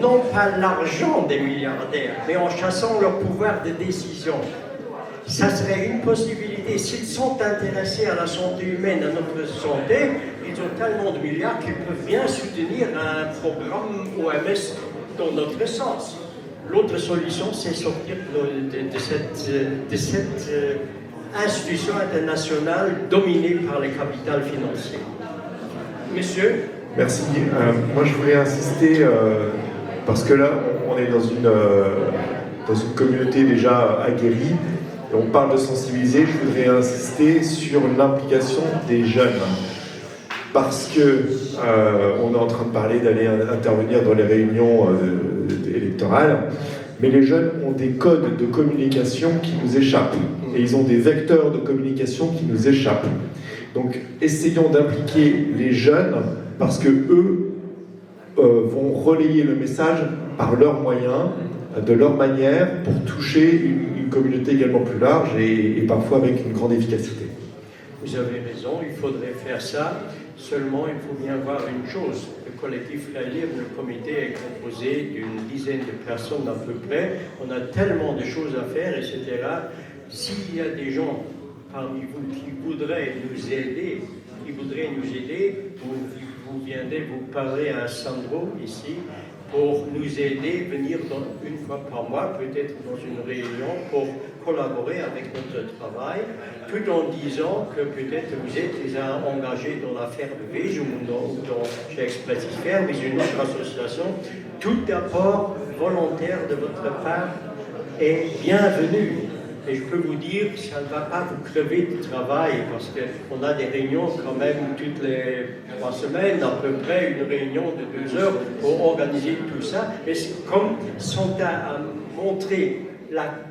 [SPEAKER 1] non pas l'argent des milliardaires, mais en chassant leur pouvoir de décision. Ça serait une possibilité. S'ils sont intéressés à la santé humaine, à notre santé, ils ont tellement de milliards qu'ils peuvent bien soutenir un programme OMS dans notre sens. L'autre solution, c'est sortir de cette institution internationale dominée par les capitales financiers. Monsieur?
[SPEAKER 14] Merci. Moi, je voulais insister, parce que là, on est dans une communauté déjà aguerrie, et on parle de sensibiliser. Je voudrais insister sur l'implication des jeunes. Parce que on est en train de parler d'aller intervenir dans les réunions électorales, mais les jeunes ont des codes de communication qui nous échappent, et ils ont des vecteurs de communication qui nous échappent. Donc, essayons d'impliquer les jeunes, parce que eux vont relayer le message par leurs moyens, de leur manière, pour toucher une communauté également plus large et parfois avec une grande efficacité.
[SPEAKER 1] Vous avez raison, il faudrait faire ça. Seulement, il faut bien voir une chose. Le collectif Frères Libres, le comité est composé d'une dizaine de personnes à peu près. On a tellement de choses à faire, etc. S'il y a des gens parmi vous qui voudraient nous aider, vous viendrez vous parler à Sandro ici pour nous aider, venir une fois par mois, peut-être dans une réunion, pour collaborer avec notre travail, tout en disant que peut-être vous êtes déjà engagés dans l'affaire de Vige ou chez Explatisphère, mais une autre association. Tout apport volontaire de votre part est bienvenu. Et je peux vous dire que ça ne va pas vous crever de travail, parce qu'on a des réunions quand même toutes les 3 semaines, à peu près une réunion de 2 heures pour organiser tout ça. Mais comme sont à montrer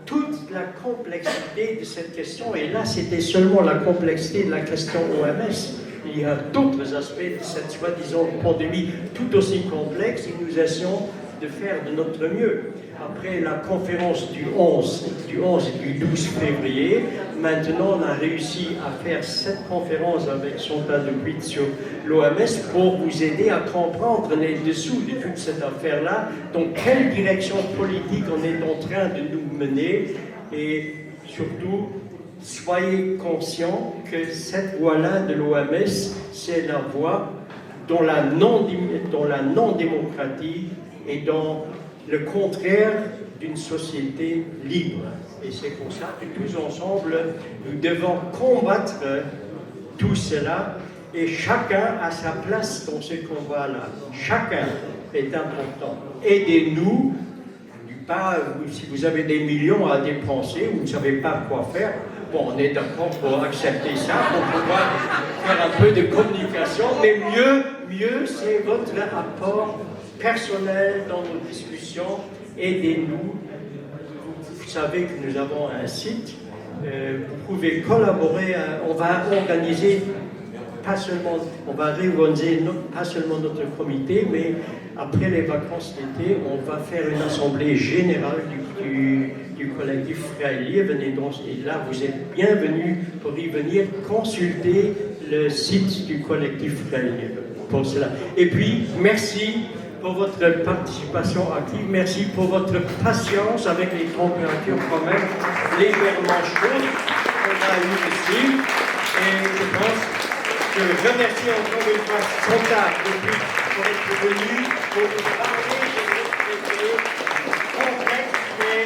[SPEAKER 1] toute la complexité de cette question, et là c'était seulement la complexité de la question OMS. Il y a d'autres aspects de cette soi-disant pandémie tout aussi complexe, et nous essayons de faire de notre mieux. Après la conférence du 11 et du 12 février, maintenant on a réussi à faire cette conférence avec Chantal de Puit sur l'OMS pour vous aider à comprendre les dessous de toute cette affaire-là, dans quelle direction politique on est en train de nous mener, et surtout, soyez conscients que cette voie-là de l'OMS, c'est la voie dans la non-démocratie et dans le contraire d'une société libre. Et c'est pour ça que tous ensemble, nous devons combattre tout cela, et chacun a sa place dans ce combat-là. Chacun est important. Aidez-nous. Si vous avez des millions à dépenser, vous ne savez pas quoi faire, bon, on est d'accord pour accepter ça, pour pouvoir faire un peu de communication, mais mieux, c'est votre apport personnel dans nos discussions. Aidez-nous. Vous savez que nous avons un site, vous pouvez collaborer, on va organiser pas seulement notre comité, mais après les vacances d'été, on va faire une assemblée générale du collectif Freilich. Et là, vous êtes bienvenus pour y venir consulter le site du collectif Freilich pour cela. Et puis, merci pour votre participation active, merci pour votre patience avec les températures quand même légèrement chaudes qu'on a eues ici. Et je pense que je remercie encore une fois Chantal pour être venu pour nous parler de notre métier complexe, mais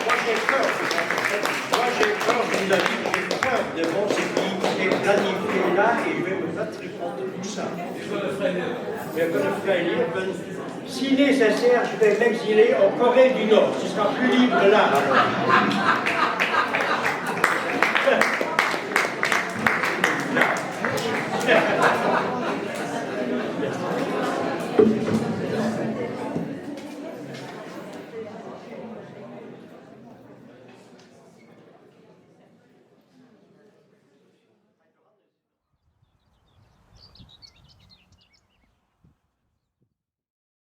[SPEAKER 1] moi j'ai peur, je vous l'ai dit, j'ai peur devant ce qui est planifié là, et je vais me battre contre tout ça. Si nécessaire, je vais m'exiler en Corée du Nord, ce sera plus libre là.